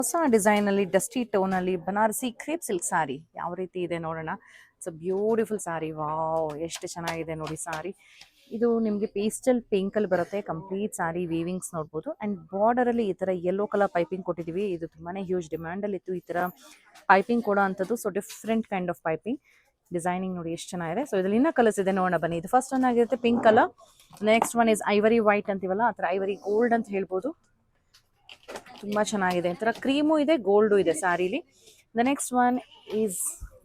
ಹೊಸ ಡಿಸೈನಲ್ಲಿ dusty ಟೋನಲ್ಲಿ Banarasi crepe silk ಸಾರಿ ಯಾವ ರೀತಿ ಇದೆ ನೋಡೋಣ. It's a beautiful sorry. Wow, ಎಷ್ಟು ಚೆನ್ನಾಗಿದೆ ನೋಡಿ ಸಾರಿ. ಇದು ನಿಮಗೆ ಪೇಸ್ಟಲ್ ಪಿಂಕಲ್ಲಿ ಬರುತ್ತೆ. ಕಂಪ್ಲೀಟ್ ಸಾರಿ ವೀವಿಂಗ್ಸ್ ನೋಡ್ಬೋದು. ಆ್ಯಂಡ್ ಬಾರ್ಡರಲ್ಲಿ ಈ ಥರ ಯೆಲ್ಲೋ ಕಲರ್ ಪೈಪಿಂಗ್ ಕೊಟ್ಟಿದ್ದೀವಿ. ಇದು ತುಂಬಾ ಹ್ಯೂಜ್ ಡಿಮ್ಯಾಂಡಲ್ಲಿ ಇತ್ತು ಈ ಥರ ಪೈಪಿಂಗ್ ಕೊಡೋ ಅಂಥದ್ದು. So different kind of piping designing ನೋಡಿ ಎಷ್ಟು ಚೆನ್ನಾಗಿದೆ. ಸೊ ಇದರಲ್ಲಿ ಇನ್ನೂ ಕಲರ್ಸ್ ಇದೆ, ನೋಡೋಣ ಬನ್ನಿ. ಇದು ಫಸ್ಟ್ ಒನ್ ಆಗಿರುತ್ತೆ pink colour. Next one is ivory white ಅಂತೀವಲ್ಲ ಆ ಥರ ಐವರಿ ಗೋಲ್ಡ್ ಅಂತ ಹೇಳ್ಬೋದು. ತುಂಬ ಚೆನ್ನಾಗಿದೆ. ಒಂಥರ ಕ್ರೀಮು ಇದೆ, ಗೋಲ್ಡು ಇದೆ ಸ್ಯಾರಿಲಿ. The next one is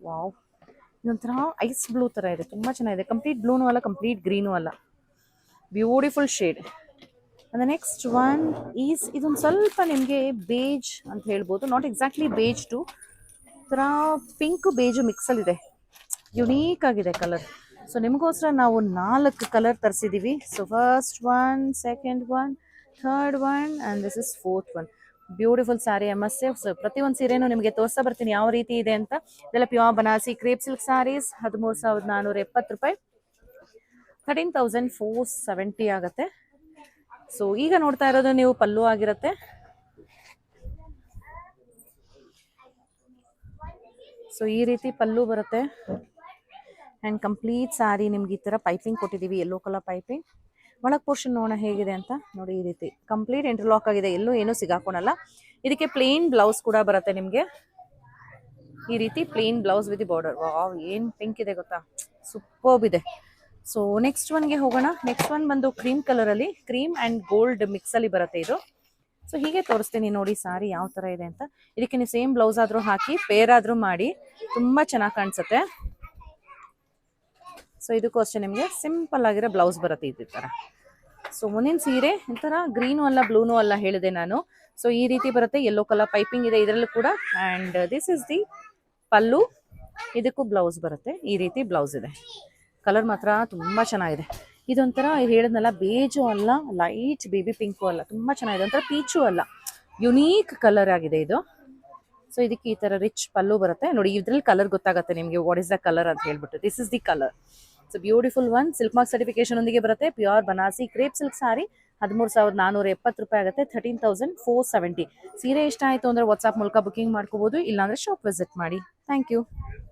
wow, ಇದೊಂಥರ ಐಸ್ ಬ್ಲೂ ಥರ ಇದೆ, ತುಂಬ ಚೆನ್ನಾಗಿದೆ. ಕಂಪ್ಲೀಟ್ ಬ್ಲೂನೂ ಅಲ್ಲ, ಕಂಪ್ಲೀಟ್ ಗ್ರೀನೂ ಅಲ್ಲ, beautiful shade. The next one is ಇದೊಂದು ಸ್ವಲ್ಪ ನಿಮಗೆ ಬೇಜ್ ಅಂತ ಹೇಳ್ಬೋದು, ನಾಟ್ ಎಕ್ಸಾಕ್ಟ್ಲಿ ಬೇಜ್ ಟು, ಥರ ಪಿಂಕ್ ಬೇಜು ಮಿಕ್ಸಲ್ಲಿದೆ, ಯುನೀಕ್ ಆಗಿದೆ ಕಲರ್. ಸೊ ನಿಮಗೋಸ್ಕರ ನಾವು 4 ಕಲರ್ ತರಿಸಿದ್ದೀವಿ. So first one, second one, third one and this is fourth one. Beautiful sari ಎಮ್ಮಸ್ಸೆ. ಸೊ ಪ್ರತಿಯೊಂದು ಸೀರೆನೂ ನಿಮಗೆ ತೋರಿಸ್ತಾ ಬರ್ತೀನಿ ಯಾವ ರೀತಿ ಇದೆ ಅಂತ. ಇದೆಲ್ಲ pure Banarasi crepe silk sarees. 13,470 ರೂಪಾಯಿ, 13,470 ಆಗುತ್ತೆ. ಸೊ ಈಗ ನೋಡ್ತಾ ಇರೋದು ನೀವು ಪಲ್ಲು ಆಗಿರುತ್ತೆ. ಸೊ ಈ ರೀತಿ ಪಲ್ಲು ಬರುತ್ತೆ. ಆ್ಯಂಡ್ ಕಂಪ್ಲೀಟ್ ಸ್ಯಾರಿ ನಿಮ್ಗೆ ಈ ಥರ ಪೈಪಿಂಗ್ ಕೊಟ್ಟಿದ್ದೀವಿ, ಯೆಲ್ಲೋ ಕಲರ್ ಪೈಪಿಂಗ್. ಒಳಗೆ ಪೋರ್ಷನ್ ನೋಡೋಣ ಹೇಗಿದೆ ಅಂತ ನೋಡಿ. ಈ ರೀತಿ ಕಂಪ್ಲೀಟ್ ಇಂಟರ್ಲಾಕ್ ಆಗಿದೆ, ಎಲ್ಲೂ ಏನೂ ಸಿಗಾಕೊಳಲ್ಲ. ಇದಕ್ಕೆ ಪ್ಲೇನ್ ಬ್ಲೌಸ್ ಕೂಡ ಬರುತ್ತೆ ನಿಮಗೆ, ಈ ರೀತಿ plain blouse with border. Wow, ಏನು ಪಿಂಕ್ ಇದೆ ಗೊತ್ತಾ, ಸೂಪರ್ಬ್ ಇದೆ. ಸೊ ನೆಕ್ಸ್ಟ್ ಒನ್ಗೆ ಹೋಗೋಣ. ನೆಕ್ಸ್ಟ್ ಒನ್ ಬಂದು ಕ್ರೀಮ್ ಕಲರಲ್ಲಿ, ಕ್ರೀಮ್ ಆ್ಯಂಡ್ ಗೋಲ್ಡ್ ಮಿಕ್ಸಲ್ಲಿ ಬರುತ್ತೆ ಇದು. ಸೊ ಹೀಗೆ ತೋರಿಸ್ತೀನಿ ನೋಡಿ ಸಾರಿ ಯಾವ ಥರ ಇದೆ ಅಂತ. ಇದಕ್ಕೆ ನೀವು ಸೇಮ್ ಬ್ಲೌಸ್ ಆದರೂ ಹಾಕಿ ಪೇರ್ ಆದರೂ ಮಾಡಿ ತುಂಬ ಚೆನ್ನಾಗಿ ಕಾಣಿಸುತ್ತೆ. ಸೊ ಇದಕ್ಕೂ ಅಷ್ಟೇ ನಿಮಗೆ ಸಿಂಪಲ್ ಆಗಿರೋ ಬ್ಲೌಸ್ ಬರುತ್ತೆ ಈ ಥರ. ಸೊ ಮುಂದಿನ ಸೀರೆ ಒಂಥರ ಗ್ರೀನು ಅಲ್ಲ ಬ್ಲೂನೂ ಅಲ್ಲ ಹೇಳಿದೆ ನಾನು. ಸೊ ಈ ರೀತಿ ಬರುತ್ತೆ, ಯೆಲ್ಲೋ ಕಲರ್ ಪೈಪಿಂಗ್ ಇದೆ ಇದರಲ್ಲೂ ಕೂಡ. ಆ್ಯಂಡ್ ದಿಸ್ ಇಸ್ ದಿ ಪಲ್ಲು. ಇದಕ್ಕೂ ಬ್ಲೌಸ್ ಬರುತ್ತೆ, ಈ ರೀತಿ ಬ್ಲೌಸ್ ಇದೆ. ಕಲರ್ ಮಾತ್ರ ತುಂಬ ಚೆನ್ನಾಗಿದೆ. ಇದೊಂಥರ ಹೇಳಿದ್ನಲ್ಲ, ಬೇಜು ಅಲ್ಲ, ಲೈಟ್ ಬೇಬಿ ಪಿಂಕು ಅಲ್ಲ, ತುಂಬ ಚೆನ್ನಾಗಿದೆ. ಒಂಥರ ಪೀಚು ಅಲ್ಲ, ಯುನೀಕ್ ಕಲರ್ ಆಗಿದೆ ಇದು. ಸೊ ಇದಕ್ಕೆ ಈ ಥರ ರಿಚ್ ಪಲ್ಲು ಬರುತ್ತೆ ನೋಡಿ. ಇದ್ರಲ್ಲಿ ಕಲರ್ ಗೊತ್ತಾಗುತ್ತೆ ನಿಮಗೆ, ವಾಟ್ ಇಸ್ ದ ಕಲರ್ ಅಂತ ಹೇಳ್ಬಿಟ್ಟು. This is the colour. So beautiful one. Silk mark certification ಒಂದಿಗೆ ಬರುತ್ತೆ. ಪ್ಯೂರ್ ಬನಾರಸಿ ಕ್ರೇಪ್ ಸಿಲ್ಕ್ ಸಾರಿ 13,470 ರೂಪಾಯಿ ಆಗುತ್ತೆ, 13,470. ಸೀರೆ ಇಷ್ಟ ಆಯಿತು ಅಂದರೆ ವಾಟ್ಸಾಪ್ ಮೂಲಕ ಬುಕಿಂಗ್ ಮಾಡ್ಕೋಬೋದು, ಇಲ್ಲಾಂದರೆ ಶಾಪ್ ವಿಸಿಟ್ ಮಾಡಿ. Thank you.